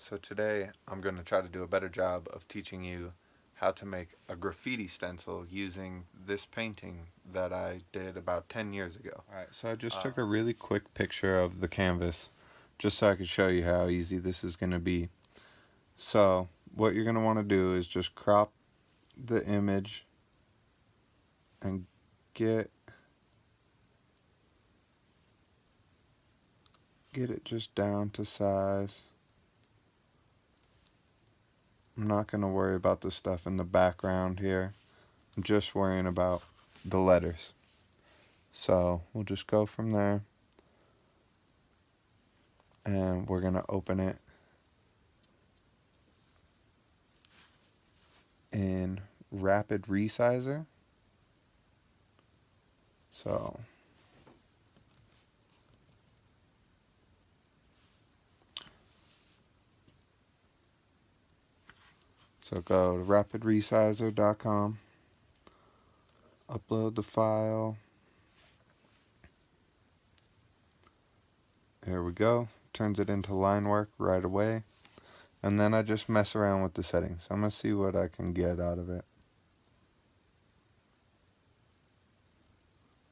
So today I'm going to try to do a better job of teaching you how to make a graffiti stencil using this painting that I did about 10 years ago. Alright, so I just took a really quick picture of the canvas just so I could show you how easy this is going to be. So what you're going to want to do is just crop the image and get it just down to size. I'm not going to worry about the stuff in the background here. I'm just worrying about the letters. So we'll just go from there, and we're going to open it in Rapid Resizer. So go to rapidresizer.com, upload the file. There we go. Turns it into line work right away. And then I just mess around with the settings. I'm going to see what I can get out of it.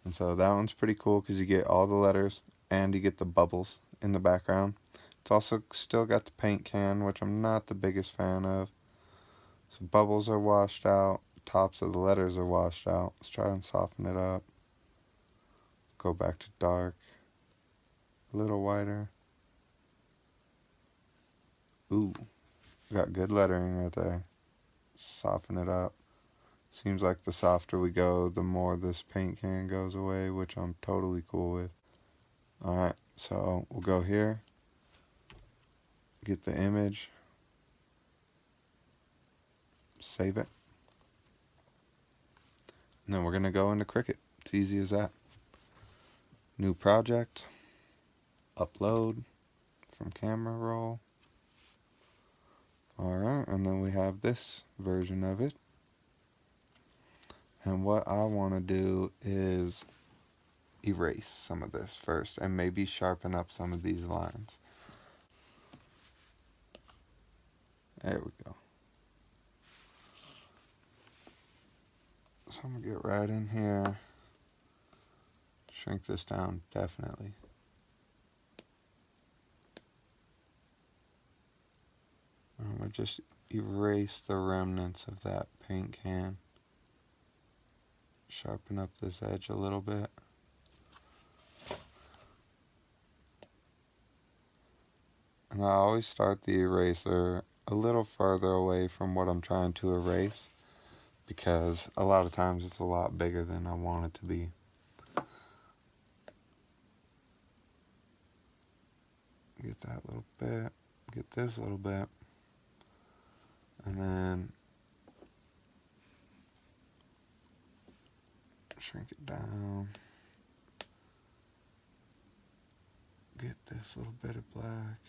And so that one's pretty cool because you get all the letters and you get the bubbles in the background. It's also still got the paint can, which I'm not the biggest fan of. So bubbles are washed out, tops of the letters are washed out. Let's try and soften it up. Go back to dark, a little whiter. Ooh, got good lettering right there. Soften it up. Seems like the softer we go, the more this paint can goes away, which I'm totally cool with. Alright, so we'll go here, get the image, save it, and then we're going to go into Cricut. It's easy as that. New project, upload from camera roll. Alright, and then we have this version of it. And what I want to do is erase some of this first and maybe sharpen up some of these lines. There we go. So I'm going to get right in here. Shrink this down, definitely. I'm going to just erase the remnants of that paint can. Sharpen up this edge a little bit. And I always start the eraser a little further away from what I'm trying to erase, because a lot of times it's a lot bigger than I want it to be. Get that little bit, get this little bit, and then shrink it down. Get this little bit of black.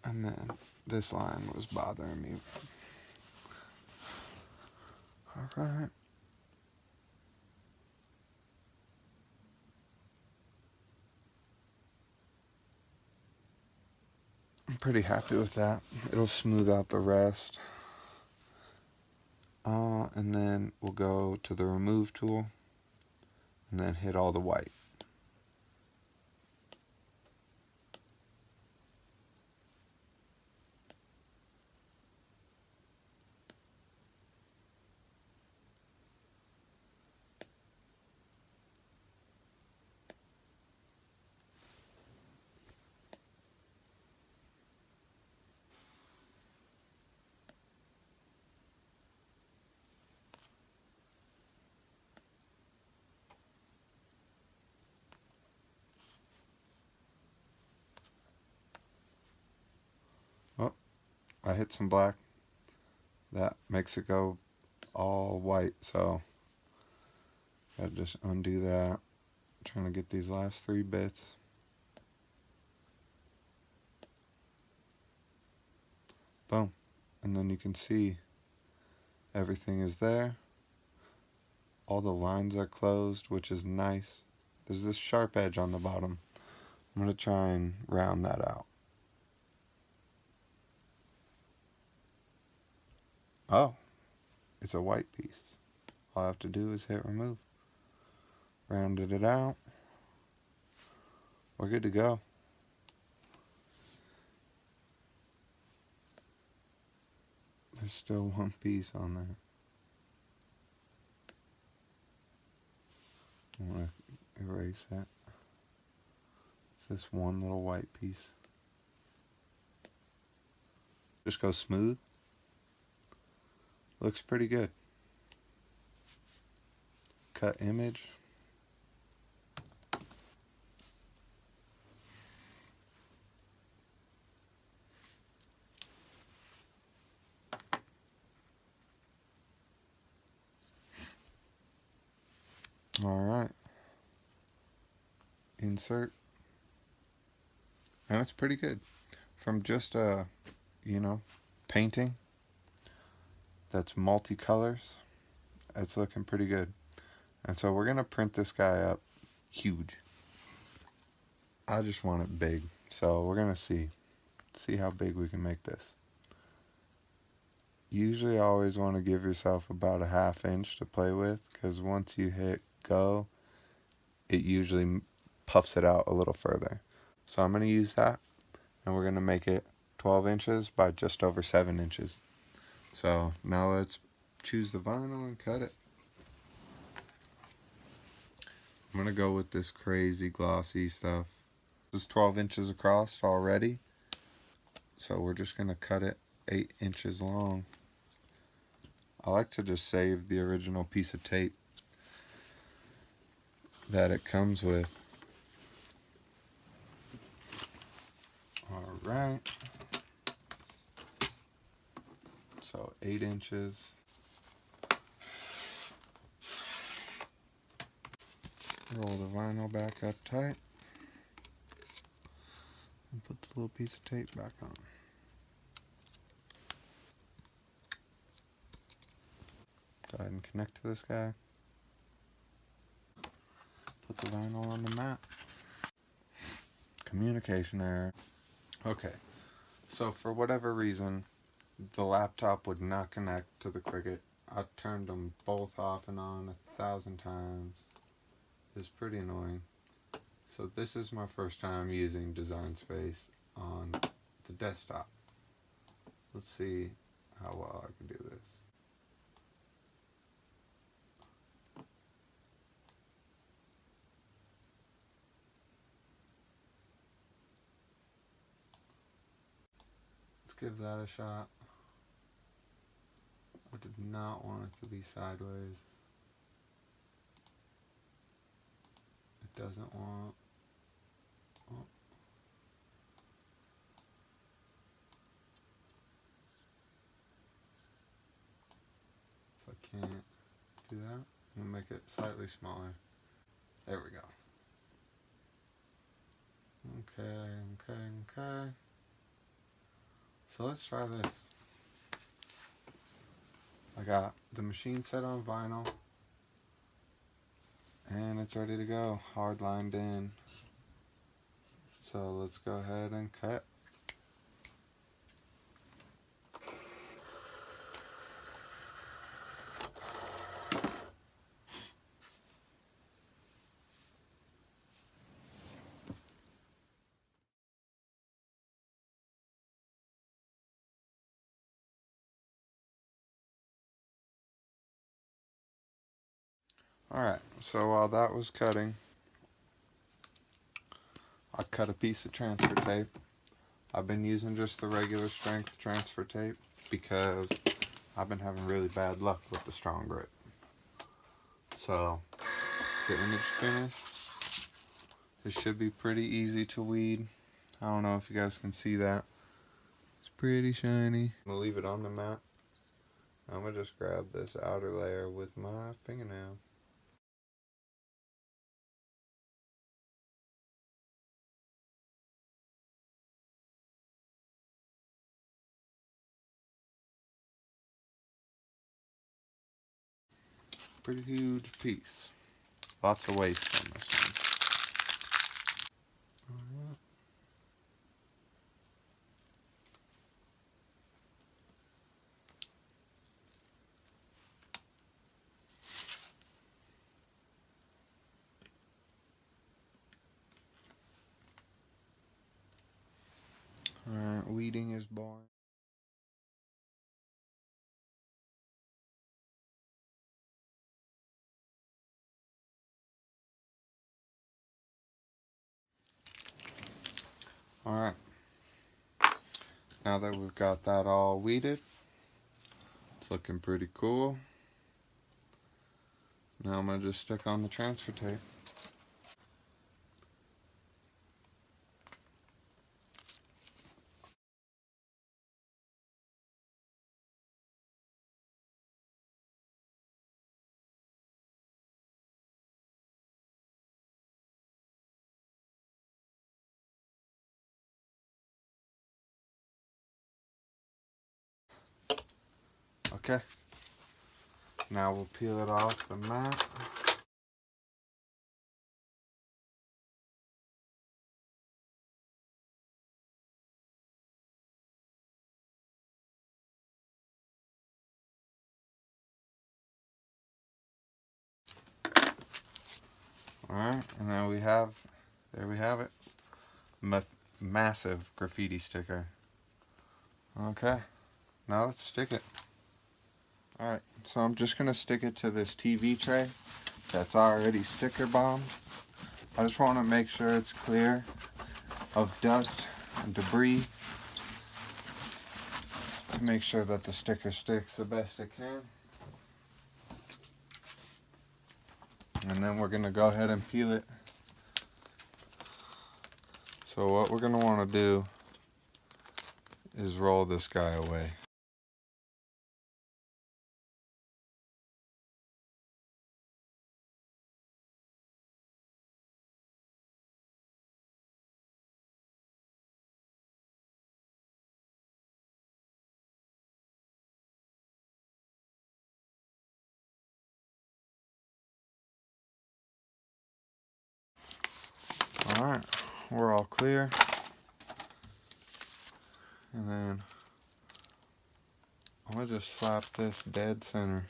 And then this line was bothering me. Alright. I'm pretty happy with that. It'll smooth out the rest. And then we'll go to the remove tool and then hit all the white. Oh, I hit some black. That makes it go all white, so gotta just undo that. Trying to get these last 3 bits. Boom. And then you can see everything is there. All the lines are closed, which is nice. There's this sharp edge on the bottom. I'm going to try and round that out. Oh, it's a white piece. All I have to do is hit remove. Rounded it out. We're good to go. There's still one piece on there. I'm going to erase that. It's this one little white piece. Just go smooth. Looks pretty good. Cut image. Alright. Insert. And it's pretty good. From just painting that's multicolors, it's looking pretty good. And so we're gonna print this guy up huge. I just want it big. So we're gonna see how big we can make this. Usually always want to give yourself about a 1/2 inch to play with, because once you hit go, it usually puffs it out a little further. So I'm going to use that, and we're going to make it 12 inches by just over 7 inches. So now let's choose the vinyl and cut it. I'm going to go with this crazy glossy stuff. This is 12 inches across already, so we're just going to cut it 8 inches long. I like to just save the original piece of tape that it comes with. Alright. So 8 inches. Roll the vinyl back up tight. And put the little piece of tape back on. Go ahead and connect to this guy. Put the vinyl on the mat. Communication error. Okay, so for whatever reason, the laptop would not connect to the Cricut. I turned them both off and on 1,000 times. It's pretty annoying. So this is my first time using Design Space on the desktop. Let's see how well I can do this. Let's give that a shot. I did not want it to be sideways. It doesn't want... Oh. So I can't do that. I'm going to make it slightly smaller. There we go. Okay. So let's try this. I got the machine set on vinyl, and it's ready to go, hard lined in. So let's go ahead and cut. Alright, so while that was cutting, I cut a piece of transfer tape. I've been using just the regular strength transfer tape because I've been having really bad luck with the strong grip. So the image finished. It should be pretty easy to weed. I don't know if you guys can see that. It's pretty shiny. I'm gonna leave it on the mat. I'm gonna just grab this outer layer with my fingernail. Pretty huge piece. Lots of waste on this one. Alright. Alright, weeding is boring. Alright, now that we've got that all weeded, it's looking pretty cool. Now I'm going to just stick on the transfer tape. Okay, now we'll peel it off the mat. Alright, and then there we have it. Massive graffiti sticker. Okay, now let's stick it. Alright, so I'm just going to stick it to this TV tray that's already sticker bombed. I just want to make sure it's clear of dust and debris to make sure that the sticker sticks the best it can. And then we're going to go ahead and peel it. So what we're going to want to do is roll this guy away. Alright, we're all clear. And then I'm going to just slap this dead center.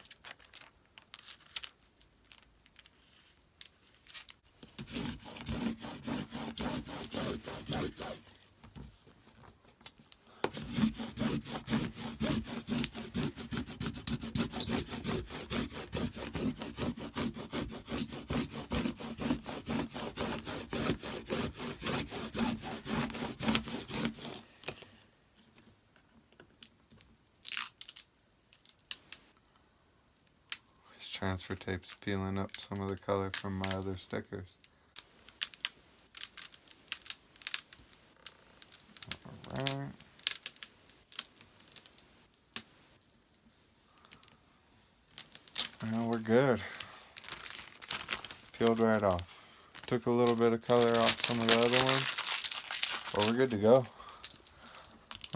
This transfer tape's peeling up some of the color from my other stickers. Alright. And we're good. Peeled right off. Took a little bit of color off some of the other ones, but we're good to go.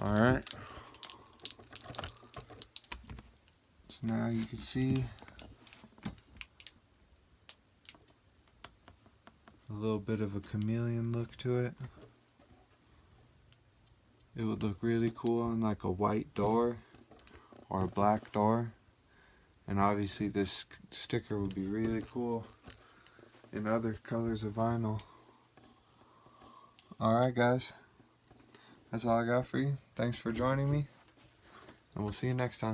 Alright. So now you can see a little bit of a chameleon look to it. It would look really cool on like a white door or a black door. And obviously this sticker would be really cool in other colors of vinyl. Alright guys, that's all I got for you. Thanks for joining me, and we'll see you next time.